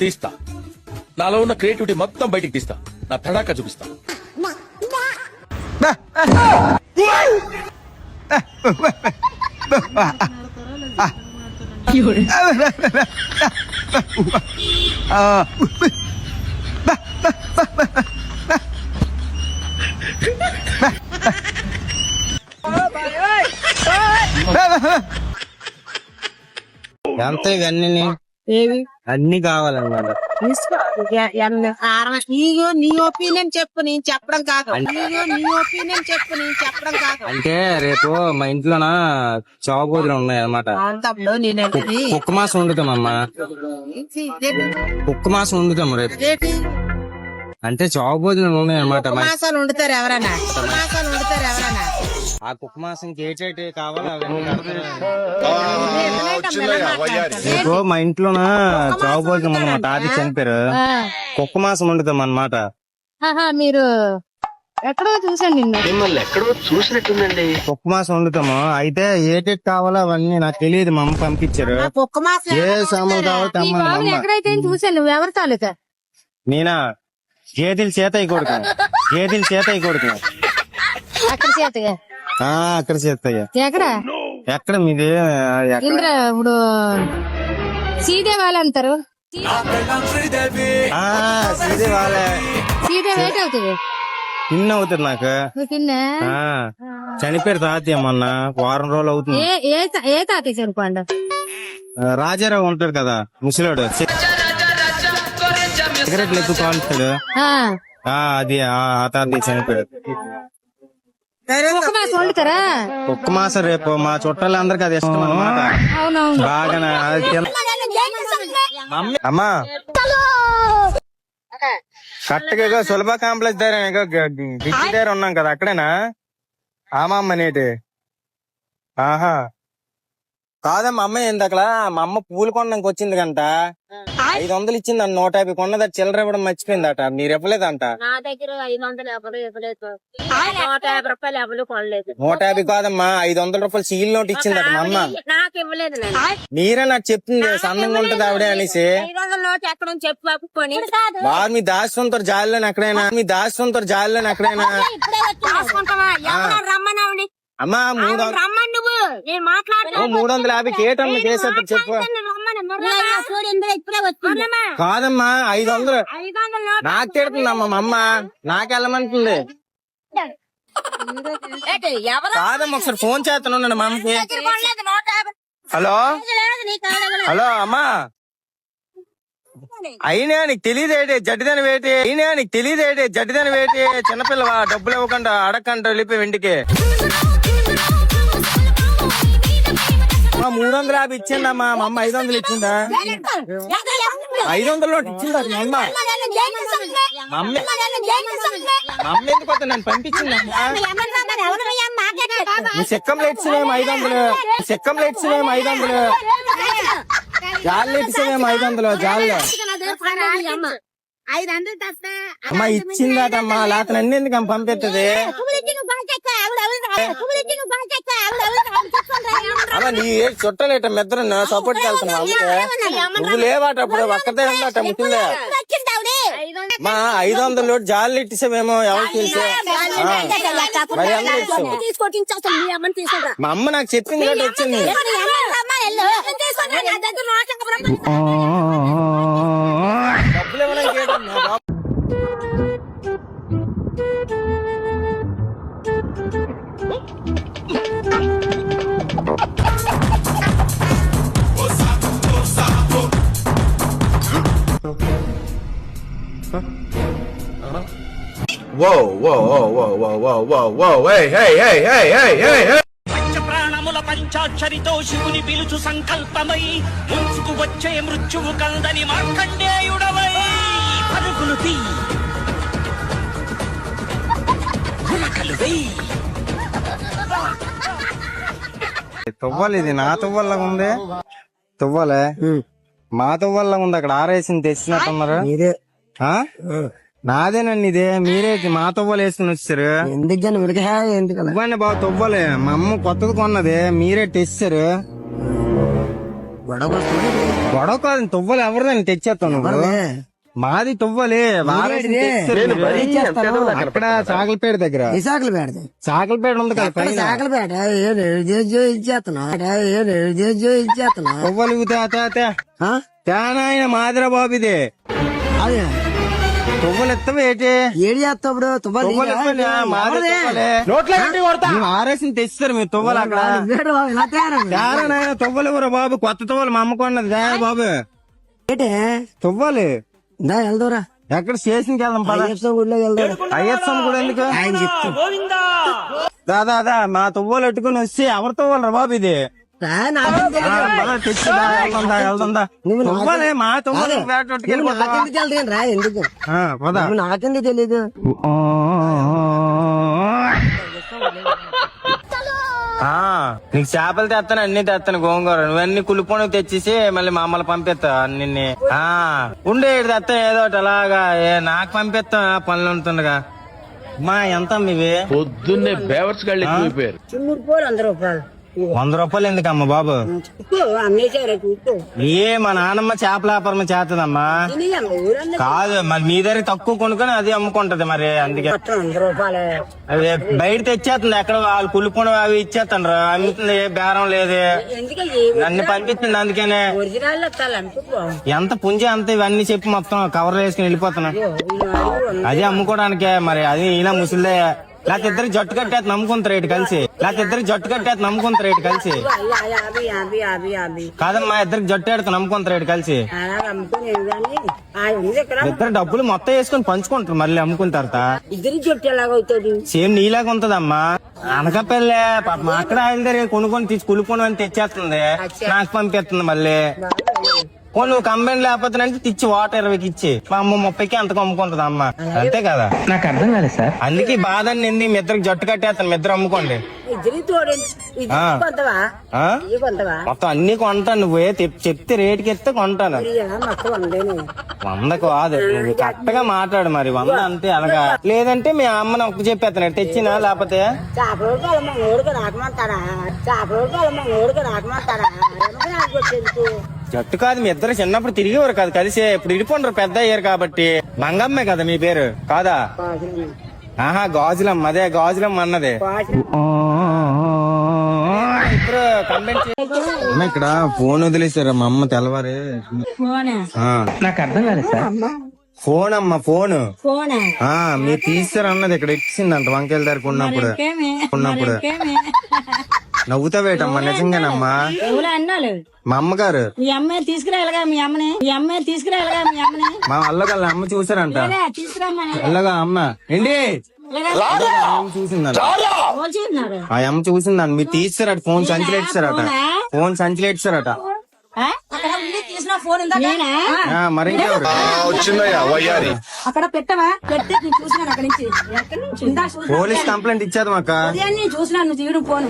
తీస్తా. నాలో ఉన్న క్రియేటివిటీ మొత్తం బయటికి తీస్తా. నా తడాకా చూపిస్తా. ఎంత ఇవన్నీ ఏవి అన్ని కావాలన్నమాట. నీకు నీ ఒపీనియన్ చెప్పు, నేను చెప్పడం కాదు. నీకు నీ ఒపీనియన్ చెప్పు, నేను చెప్పడం కాదు. అంటే రేపు మా ఇంట్లోన చావుబోతులు ఉన్నాయి అనమాట. తమ్ముడు నేనంటే కుక్క మాసం వండుతామమ్మా. కుక్క మాసం వండుతాము రేపు. అంటే చావుబోతులు ఉన్నాయి అనమాట. మాసాలు వండుతారు ఎవరన్నా, మాసాలు వండుతారు ఎవరన్నా. ఆ కుక్క మాసం కేచేటి కావాలి అవన్నీ రేపు మా ఇంట్లోన చావుబోతులు మా తాత చనిపోయారు. కుక్క మాసం వండుతాం అన్నమాట. మీరు ఎక్కడో చూసాను నిన్న, మిమ్మల్ని ఎక్కడో చూసినట్టుందండి. కుక్క మాసం వండుతాము. అయితే ఏటేటి కావాలో అవన్నీ నాకు తెలియదు, మా అమ్మ పంపించారు. కుక్క మాసం ఏ సామాన్లు కావాలి ఈ బాబుని తెమ్మని. ఎక్కడైతే చూసాను. నువ్వు ఎవరి తాలూకా? నేనా గేదెలు చేతయి కొడుకు, గేదెలు చేతయి కొడుకు. అక్కడ చేతగా అక్కడ చేస్తాయ్యా. ఎక్కడ ఎక్కడ మీది? ఇంద్ర ఇప్పుడు సీదేవాళ్ళు అంటారు. సీదే వాళ్ళే. సీదే వేట అవుతుంది. పిన్ అవుతుంది నాకు. పిన్న చనిపోయారు తాతయ్య మొన్న, వారం రోజులు అవుతుంది. ఏ తాతయ్య చనిపోండు? రాజారావు ఉంటాడు కదా ముసలాడు, సిగరెట్లు ఎక్కువ కాలుస్తాడు. అది ఆ తాతయ్య చనిపోయాడు. కుక్క మాసం వండుతారా? కుక్క మాసం రేపు మా చుట్టాలందరికి అది ఇష్టం అన్నమాట. అవునవును. బాగా అమ్మా కరెక్ట్గా సులభ కాంప్లెక్స్ దగ్గర బిజీ దగ్గర ఉన్నాం కదా, అక్కడేనా? అమ్మ నేటి ఆహా కాదమ్మా. అమ్మ ఏంది అక్కడ? మా అమ్మ పూలు కొనడానికి వచ్చింది కంట. 500 ఇచ్చింది అన్న. 150 కొన్నది, చిల్లర ఇవ్వడం మర్చిపోయిందట. మీరు ఇవ్వలేదంట. నా దగ్గర 500 ఎవరు ఇవ్వలేదు. 150 రూపాయలు ఎవరు కొనలేదు. 150 కాదమ్మా, 500 రూపాయలు సీల్ నోట్ ఇచ్చిందట మా అమ్మ. నాకు ఇవ్వలేదు. మీరే నాకు చెప్పింది సన్నంగా ఉంటది ఆవిడే అనేసి. 500 నోట్ ఎక్కడ చెప్పు పప్పుకొని బాగా మీ దాస్తుంటారు జాలిలోని ఎక్కడైనా, మీ దాస్తుంటారు జాలిలోని ఎక్కడైనా. రమ్మని అమ్మా 300 నువ్వు నేను మాట్లాడు. 350 కేటమ్మ చేసేప్పుడు చెప్పు. కాదమ్మా 500 నాకు తిడుతుందమ్మా మా అమ్మ, నాకెళ్ళమంటుంది. కాదమ్మా ఒకసారి ఫోన్ చేస్తాను నన్ను మా అమ్మకి. హలో హలో అమ్మా, అయినా నీకు తెలియదేటి జడ్డిదని వేటి, అయినా నీకు తెలియదేటి జడ్డిదని వేటి. చిన్నపిల్లవా, డబ్బులు ఇవ్వకుండా అడగకుండా వెళ్ళిపోయి ఇంటికి. 350 ఇచ్చిందమ్మా మా అమ్మ. 500 ఇచ్చిందా? 500 నోట్ ఇచ్చిందా మా అమ్మ? మా అమ్మ ఎందుకు వద్ద నన్ను పంపించిందమ్మా. నీ సెక్కంలో ఇచ్చినేమో 500, సెక్కంలో ఇచ్చినేమో 500, జాల్లో ఇచ్చినేమో 500, జాల్లో అమ్మా ఇచ్చిందటమ్మా. లేకపోతే నన్ను ఎందుకు అమ్మ పంపిస్తుంది? అమ్మ నీ చుట్టాలేట మెద్దరు సపోర్ట్కి వెళ్తున్నావు. నువ్వు లేవాట అప్పుడు ఒక్కతే ఉందట ముట్టిందే. మా 500 నోట్ జాలు ఇచ్చేమేమో ఎవరికి తెలిసే. మరి అందరూ ఇచ్చావు. మా అమ్మ నాకు చెప్పింది కాబట్టి వచ్చింది. డబ్బులు ఇవ్వడానికి ఏంటమ్మా? Whoa, whoa, whoa, whoa, whoa, whoa, whoa, whoa, hey, hey, hey, hey, hey, hey, hey. పంచప్రాణముల పంచాక్షరితో శివుని పిలుచు సంకల్పమై ముంచుకు వచ్చే మృత్యువు కందని మార్కండేయుడవై పరుగులు తీ గుమకలు వెయ్యి. తువ్వాలి, ఇది నా తువ్వల్లాగా ఉంది. తువ్వలే మా తువ్వల్లాగా ఉంది. అక్కడ ఆరేసింది తెచ్చినట్టున్నారు. నాదేనండి ఇదే. మీరే మా తువ్వలు వేసుకుని వచ్చారు. ఎందుకని బాబు తువ్వలే మా అమ్మ కొత్తది కొన్నది, మీరే తెచ్చారు. గొడవ కాదు, తువ్వలు ఎవరిదని తెచ్చేస్తాను నువ్వు. మాది తువ్వలే అక్కడ చాకలపేట దగ్గర. చాకలపేట ఉంది కదా పైన. తువ్వలు తేనాయన మాదిరా బాబు ఇది. తువ్వలు ఎత్తవా ఏంటి? ఏడు చేస్తావు ఆరేసిన తెచ్చారు మీరు తువ్వలు అక్కడ. తేనాయన తువ్వలు ఎవరు బాబు? కొత్త తువ్వలు మా అమ్మకున్నది బాబు. తువ్వాలి వెళ్దారా ఎక్కడ స్టేషన్కి వెళ్దాం పద. అయ్యప్ప కూడా ఎందుకు ఆయన చెప్తాను. దాదా మా తువ్వలు ఎట్టుకుని వచ్చి ఎవరి తువ్వలరా బాబు ఇది? తెచ్చి వెళ్దా తువ్వలే మా తువ్వలు రా ఎందుకు నాకెందుకు తెలీదు. నీకు చేపలు తెస్తాను, అన్ని తెస్తాను, గోంగూర నువ్వన్నీ కులుపుని తెచ్చేసి మళ్ళీ మమ్మల్ని పంపిస్తా అన్ని. ఉండే తెస్తా ఏదో ఒకటి అలాగా నాకు పంపిస్తా పనులు ఉంటుండగా. మా ఎంత మీవి? పొద్దున్నే బేవర్స్ గాళ్ళు ఎక్కువైపోయారు. 100 రూపాయలు 100 రూపాయలు ఎందుకమ్మా బాబు? ఏ మా నాన్నమ్మ చేపల వ్యాపారం చేస్తుందమ్మా. కాదు మరి మీ దగ్గర తక్కువ కొనుక్కొని అది అమ్ముకుంటది మరి, అందుకే 100 రూపాయలు అదే బయట తెచ్చేస్తుంది. ఎక్కడ వాళ్ళు కులుపుని అవి ఇచ్చేస్తాను అమ్ముతుంది, బేరం లేదు. నన్ను పంపిస్తుంది అందుకనే. ఒరిజినల్ ఎంత పుంజి అంత ఇవన్నీ చెప్పి మొత్తం కవర్లు వేసుకుని వెళ్ళిపోతున్నా. అది అమ్ముకోవడానికే మరి. అది ఈయన ముసలిదే. లేకపోతే ఇద్దరు జట్టు కట్టేది నమ్ముకుంటారు రేటు కలిసి. కాదమ్మా ఇద్దరికి జట్టు ఆడితే నమ్ముకుంటారు రేటు కలిసి. ఇద్దరు డబ్బులు మొత్తం వేసుకొని పంచుకుంటారు మళ్ళీ అమ్ముకున్న తర్వాత. ఇద్దరు జట్టు ఎలాగవుతుంది? సేమ్ నీలాగా ఉంటదమ్మా. అనకపల్లె మా అక్కడ ఆయన దగ్గర కొనుక్కొని తీసి కులుకొని అని తెచ్చేస్తుంది, నాకు పంపిస్తుంది మళ్ళీ. నువ్వు కంబైన్ లేకపోతే తెచ్చి వాటర్ 20కి ఇచ్చి మా అమ్మ 30కి అంతకు అమ్ముకుంటది అమ్మ. అంతే కదా? నాకు అర్థం కాలేదు సార్. అందుకే బాధ నింది మీ ఇద్దరికి జట్టు కట్టేస్తాను, మీ ఇద్దరు అమ్ముకోండి. మొత్తం అన్ని కొంటాను. నువ్వే చెప్తే రేటుకి ఎత్తే కొంటాను. 100 కాదు, నువ్వు కరెక్ట్గా మాట్లాడు మరి. 100 అంతే అలాగా. లేదంటే మీ అమ్మని ఒక్క చెప్పేస్తాను తెచ్చినా. లేకపోతే జట్టు కాదు, మీ ఇద్దరు చిన్నప్పుడు తిరిగేవారు కాదు కలిసి. ఇప్పుడు ఇడిపోండ్రు పెద్ద అయ్యారు కాబట్టి. మంగమ్మే కదా మీ పేరు కాదా? ఆహా గాజులమ్మ. అదే గాజులమ్మ అన్నదే. ఇప్పుడు కంప్లైంట్ ఇక్కడ ఫోన్ వదిలేసారు మా అమ్మ తెల్లవారు. నాకు అర్థం కాలేదు సార్. ఫోన్ అమ్మ ఫోన్ మీరు తీస్తారు అన్నది ఇక్కడ ఇచ్చిందంట వంకాయల దగ్గర ఉన్నప్పుడు. నవ్వుతావేటమ్మా నిజంగానమ్మా? మా అమ్మగారు మా అల్లగల్ల అమ్మ చూసారంట. అల్లగా అమ్మ ఏంటి చూసిందంట. ఆ అమ్మ చూసిందంట. మీరు తీస్తారట ఫోన్ సంచిలేస్తారట. ఫోన్ సంచిలేస్తారట. మరి అక్కడ పెట్టవా? పెట్టి చూసినాను అక్కడి నుంచి. పోలీస్ కంప్లైంట్ ఇచ్చాదు మాకు. చూసినా నువ్వు తీయడం ఫోన్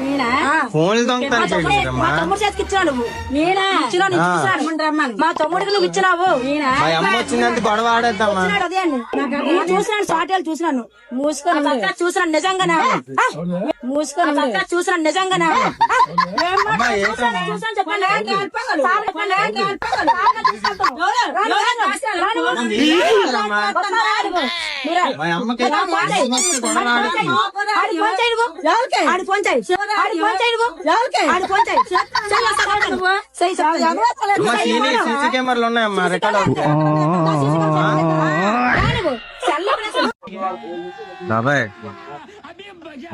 ఫోన్ మా తమ్ముడు చేతికి ఇచ్చినా నువ్వు. మా తమ్ముడికి నువ్వు ఇచ్చినావు. మా అమ్మ వచ్చిందంటే గొడవ ఆడేద్దామా? అదే అండి చూసినాను. షార్టేలు చూసినాను. మూసుకొని చూసినాను నిజంగానే. మూసుకొని చూసినాను నిజంగానే. సీసీ కెమెరాలు ఉన్నాయమ్మా రికార్డ్. బాబాయ్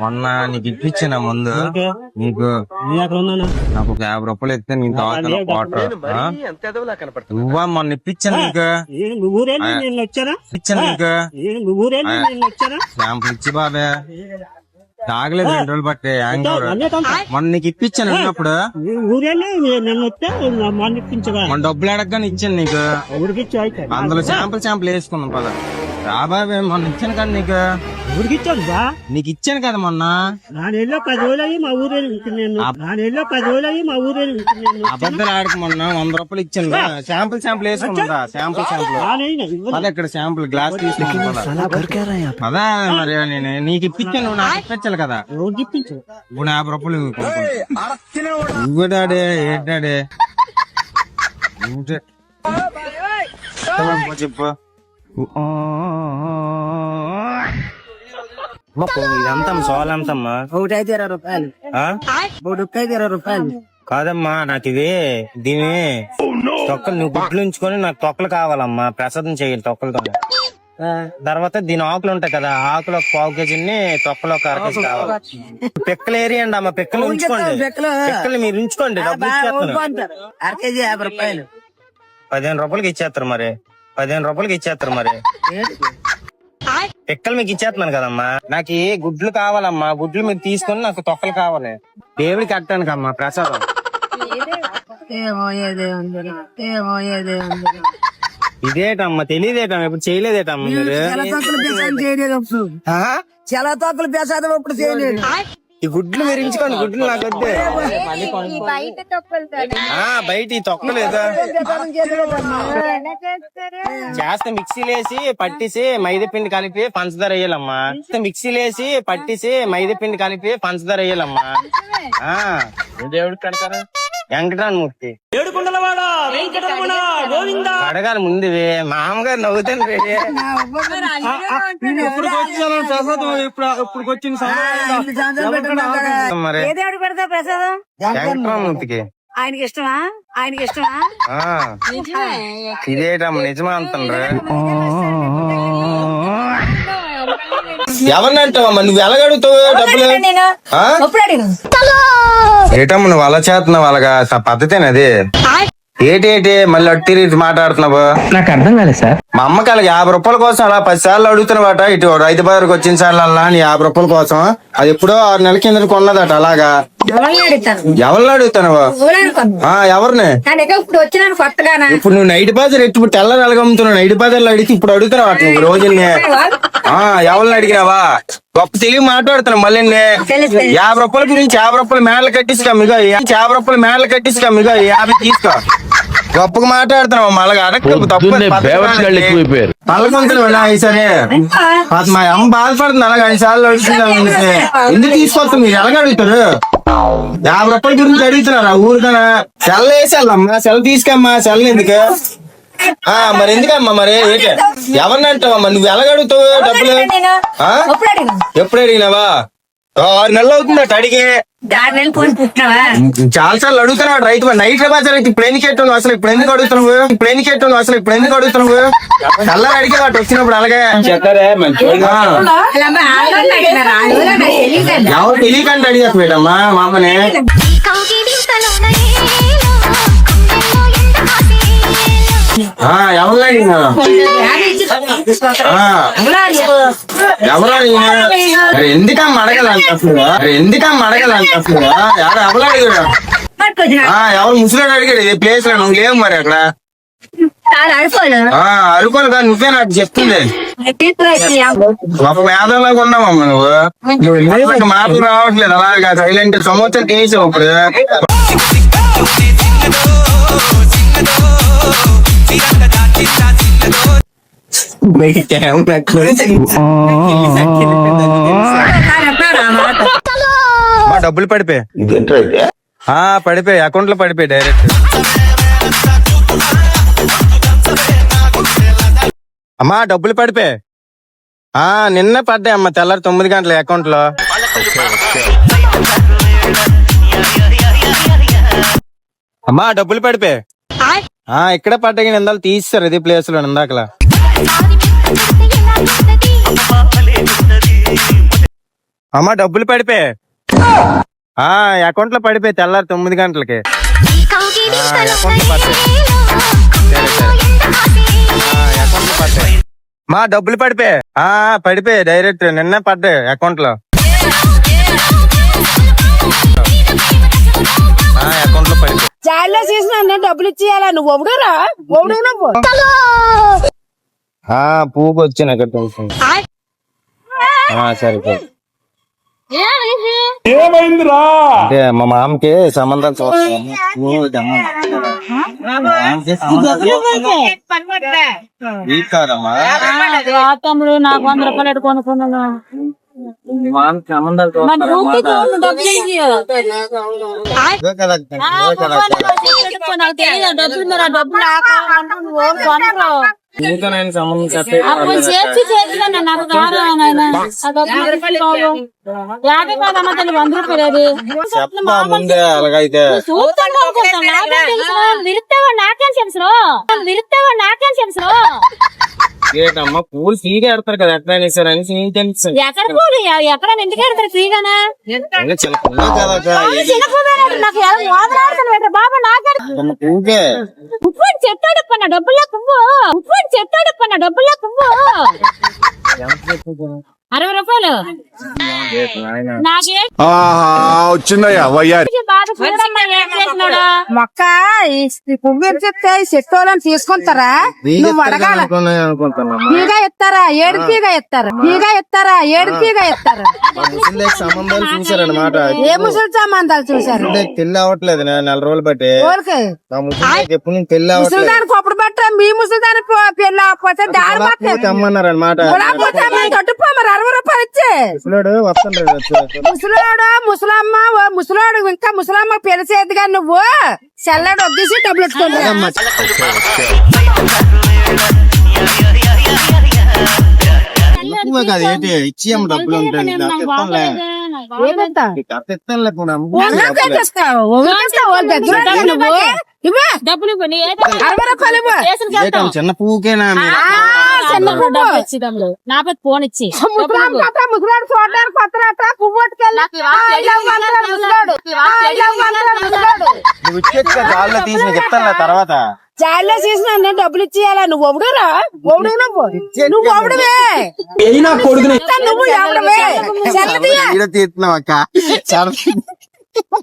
మొన్న నీకు ఇప్పించిన ముందు నీకు నాకు 50 రూపాయలు ఇస్తే నేను తాగుతాను వాటర్. నువ్వా మొన్న ఇప్పించాను నీకు. ఇప్పించాను నీకు శాంపుల్ ఇచ్చి బాబే తాగలేదు 2 రోజులు బట్టి. మొన్న నీకు ఇప్పించాను అన్నప్పుడు మన డబ్బులు అడగగానే ఇచ్చాను నీకు. అందులో శాంపుల్ వేసుకుందాం పద. రాబాబే మొన్న ఇచ్చాను కదా నీకు. నీకు ఇచ్చాను కదా మొన్న. 10 రోజులు మా ఊరే అబద్ధాలు ఆడకు. మొన్న 100 రూపాయలు ఇచ్చాను శాంపుల్ వేసుకుందా. శాంపుల్ అదే ఇక్కడ శాంపుల్ గ్లాస్ తీసుకుంటా. అదా మరి నేను నీకు ఇప్పించాను, నువ్వు నాకు ఇప్పించాలి కదా. ఇప్పుడు 50 రూపాయలు ఇవ్వడాడే ఏంటాడే చెప్పు ఇదంతా సోల్ ఎంతమ్మా? ఒకటి అయితే 20 రూపాయలు, ఆ? ఒకటి అయితే 20 రూపాయలు. కాదమ్మా నాకు ఇది దీని తొక్కలు నువ్వు గుడ్లు ఉంచుకొని నాకు తొక్కలు కావాలమ్మా, ప్రసాదం చేయాలి తొక్కలతో. తర్వాత దీని ఆకులు ఉంటాయి కదా, ఆకులు ఒక 1/4 కేజీని, తొక్కలు ఒక 1/2 కేజీ కావాలి. పిక్కలు ఏరియండి అమ్మా, పిక్కలు ఉంచుకోండి, పిక్కలు మీరు ఉంచుకోండి, డబ్బులు ఇచ్చేస్తాను. 1/2 కేజీ 50 రూపాయలు. 15 రూపాయలకి ఇచ్చేస్తారు మరి, 15 రూపాయలకి ఇచ్చేస్తారు మరి. పిక్కలు మీకు ఇచ్చేస్తున్నాను కదమ్మా. నాకు ఈ గుడ్లు కావాలమ్మా, గుడ్లు మీరు తీసుకొని నాకు తొక్కలు కావాలి, దేవుడికి కట్టాను కమ్మా ప్రసాదం. ఇదేటమ్మా తెలియదేటమ్మా, ఇప్పుడు చేయలేదేటమ్మా మీరు? చాలా తొక్కలు ప్రసాదం ఇప్పుడు చేయలేదు. ఈ గుడ్లు మీరు ఇంచుకోండి, గుడ్లు నాకు వద్దే. బయట తొక్కలుతానే బయట ఈ తొక్కలేదు చేస్తే మిక్సీలో వేసి పట్టిసి మైదా పిండి కలిపి పంచదార వేయాలమ్మా. మిక్సీలో వేసి పట్టిసి మైదా పిండి కలిపి పంచదార వేయాలమ్మా. దేవుడికి కడతారా? వెంకటరామూర్తి ఏడుకొండలవాడ వెంకటరమణ గోవింద. అడగాలి ముందు మామగారు నవ్వుతాను రేడి. మరి ఏ దేవుడు పెడతా ప్రసాదం? వెంకటరామూర్తికి ఆయనకి ఇష్టమా? ఆయనకి ఇష్టమా? ఇదేటమ్మా నిజమా అంటారా? ఎవరినంటావమ్మా నువ్వు? ఎలాగడుగుతావు డబ్బులు? ఎప్పుడు అడిగిన ఏటమ్మా నువ్వు అలా చేస్తున్నావు? అలాగా పద్ధతేనది? ఏటి మళ్ళీ అట్టి రీతి మాట్లాడుతున్నావు? నాకు అర్థం కాలేదు సార్. మా అమ్మకి అలాగ 50 రూపాయల కోసం అలా 10 సార్లు అడుగుతున్నావాట. ఇటు రైతు బజార్కి వచ్చిన సార్లు అలా 50 రూపాయల కోసం. అది ఎప్పుడో 6 నెలల కింద కొన్నదట. అలాగా ఎవరిని అడుగుతావు? ఎవరిని? ఇప్పుడు వచ్చినాను కొత్తగానా? ఇప్పుడు నువ్వు నైట్ బజార్ ఇప్పుడు తెల్లని అలగమ్ముతున్నావు. నైట్ బజార్లో అడిగి ఇప్పుడు అడుగుతున్నావు అటు నువ్వు రోజుల్ని. ఎవరిని అడిగినావా? గొప్ప తెలివి మాట్లాడుతున్నావు మళ్ళీ. 50 రూపాయల గురించి 50 రూపాయలు మేడలు కట్టించుకో, మిగో 50 రూపాయలు మేడలు కట్టించుకో, మిగో 50 తీసుకో. గొప్పగా మాట్లాడుతున్నావు మళ్ళీ. పల్లకొంతులు సరే మా అమ్మ బాధపడుతుంది. అలాగే 5 సార్లు అడుగుతుంది. ఎందుకు తీసుకొస్తాం? మీరు ఎలాగ అడుగుతారు? 50 రూపాయల గురించి అడుగుతున్నారా ఊరికనా? సెల్ వేసేళ్ళమ్మా, సెల్ తీసుకమ్మా. సెల్ ఎందుకు? మరి ఎందుకమ్మా? మరి ఎవరిని అంటావమ్మా నువ్వు? ఎలాగ అడుగుతావు డబ్బులు? ఎప్పుడు అడిగినావా? 6 నెలలు అవుతుందట అడిగి. చాలా సార్లు అడుగుతున్నాడు రైతు. నైట్ బజార్ అయితే ఇప్పుడు ఎందుకు ఎట్టు అసలు? ఇప్పుడు ఎందుకు అడుగుతున్నావు? ఇప్పుడు ఎందుకు ఎట్టు అసలు? ఇప్పుడు ఎందుకు అడుగుతున్నావు? చల్లని అడిగే వాటి వచ్చినప్పుడు అలాగే ఎవరు తెలియకంటే అడిగారు మేడమ్మా మా అమ్మని. ఎవరు అడిగినా? ఎవరు అడిగినా? ఎందుకమ్మా అడగలంటే అసలు? ఎందుకమ్మా అడగలంటే అసలు? ఎవరు అడిగాడు? ఎవరు ముసలాడు అడిగాడు? ఏ ప్లేస్ లో నువ్వు లేవు మరి అక్కడ. అరుకోను కాదు, నువ్వే నాకు చెప్తుంది. ఒక వేదంలాగా ఉన్నావమ్మా నువ్వు. మాటలు రావట్లేదు అలాగా సైలెంట్. సంవత్సరం చేసావు ఇప్పుడు. డబ్బులు పడిపోయి అకౌంట్ లో పడిపోయి డైరెక్ట్. అమ్మా డబ్బులు పడిపోయి నిన్న పడ్డాయి అమ్మా తెల్లారి 9 గంటల అకౌంట్ లో. అమ్మా డబ్బులు పడిపోయి ఇక్కడే పడ్డాయి. ఇందాక తీస్తారు ఇది ప్లేస్ లో ఇందాకలా. అమ్మా డబ్బులు పడిపోయి అకౌంట్ లో పడిపోయి తెల్లారి 9 గంటలకి. మా డబ్బులు పడిపోయి డైరెక్ట్ నిన్న పడ్డాయి అకౌంట్ లో. అకౌంట్ లో పడిపోయి చాలా చేసిన డబ్బులు ఇచ్చేయాలా? నువ్వు ఒబడురా పువ్వుకి వచ్చిన సరిపోయి. అంటే మా మామకి సంబంధాలు చూస్తాను. తమ్ముడు నాకు 100 రూపాయలు కొనుక్కున్నాను. సంబంధాలు మరి ఊరికే చూడండి, డబ్బులు ఏంటి? ఇదో కదా అక్క, ఇదో కదా అక్క. నాకు తెలియదు డబ్బులు, మరి ఆ డబ్బులు నువ్వు కొనరు. నీతో నేను సంబంధం చెప్పే అప్పుడు చేర్చి చేర్చుతాను, నాకు కాదు నాయన. ఆ డబ్బులు తీసుకోవు. 50 కాదమ్మా తల్లి, 100 రూపాయలు అది. చెప్పా ముందే అలాగైతే. చూస్తాను అనుకుంటా, నాకేం తెలుసు? విరుస్తావా నాకేం తెలుసు? విరుస్తావా నాకేం తెలుసు? ఏంటమ్మా పూలు ఫ్రీగా ఎడతారు కదా ఎట్లా అనేసారని నీకు తెలుసు. ఎక్కడ పోదు, ఎక్కడ ఎందుకు పెడతారు ఫ్రీగానే? చిన్న పువ్వు కదా అక్క. చిన్న పువ్వు నాకు ఎలా మోదలాడుతాను పెట్ట బాబా, నాకే చిన్న పువ్వుకే ఉప్పు చెట్టాడు పన్న డబ్బుల్లో పువ్వు, ఉప్పు చెట్టాడు పన్న డబ్బుల్లో పువ్వు. 60 రూపాయలు నాకే వచ్చిందయ్యా వయ్యారి బాధ చూడమ్మా, ఏం చేసినాడు? మొక్క ఈ పువ్వు చెప్తే చెట్టోళ్ళని తీసుకుంటారా? నువ్వు అడగాల. అనుకుంటున్నా పీగా ఎత్తారా? ఏడు పీగా ఎత్తారా? పీగా ఎత్తారా? ఏడు పీగా ఎత్తారా? ముసలికి సంబంధాలు చూసారనమాట. ఏ ముసలి సంబంధాలు చూసారు? పెళ్లి అవ్వట్లేదు నెల రోజులు బట్టి. ఊరికి నా ముసలికి ఎప్పుడు నేను పెళ్లి అవ్వట్లేదు. ముసలిదానికి అప్పుడు పట్టరా? మీ ముసలిదానికి పెళ్ళి అవ్వకపోతే దారి పట్టలేదు. తెమ్మన్నారు అనమాట. తట్టుపో మరి 60 రూపాయలు ఇచ్చి. ముసలాడు వస్తుండ్రు. ముసలాడు ముసలమ్మ ముసలాడు ఇంకా ముసలమ్మ పెరిసేది కానీ నువ్వు చల్లడు వద్దేసి డబ్బులు ఎత్తుకుంటా. పువ్వే కాదు ఏంటి ఇచ్చి అమ్మ డబ్బులు ఉంటాయి. డబ్బులు ఇవ్వు, నీ 60 రూపాయలు ఇవ్వు. చిన్న పువ్వుకేనా? చిన్న పువ్వు. ఇచ్చిదాంలో నా పెద్ద ఫోన్ ఇచ్చి ముసలాడు కట్ట, ముసలాడు చూడడానికి కొత్తరాట పువ్వు పట్టుకెళ్ళి నువ్వు ఇచ్చేది గాల్లో తీసి నీకు ఇస్తాను తర్వాత. చాల్లో చేసిన నేను డబ్బులు ఇచ్చేయాలా? నువ్వు ఒబడురా? ఒబడు నువ్వు ఒబడువే, నువ్వు ఎవడవే? ఈడ తీస్తున్నావు అక్క.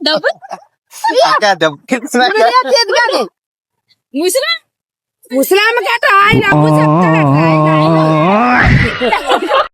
డబ్బు అక్క డబ్బు ముసలామ్మ కట్ట ఆయన అప్పు చెప్తాడట.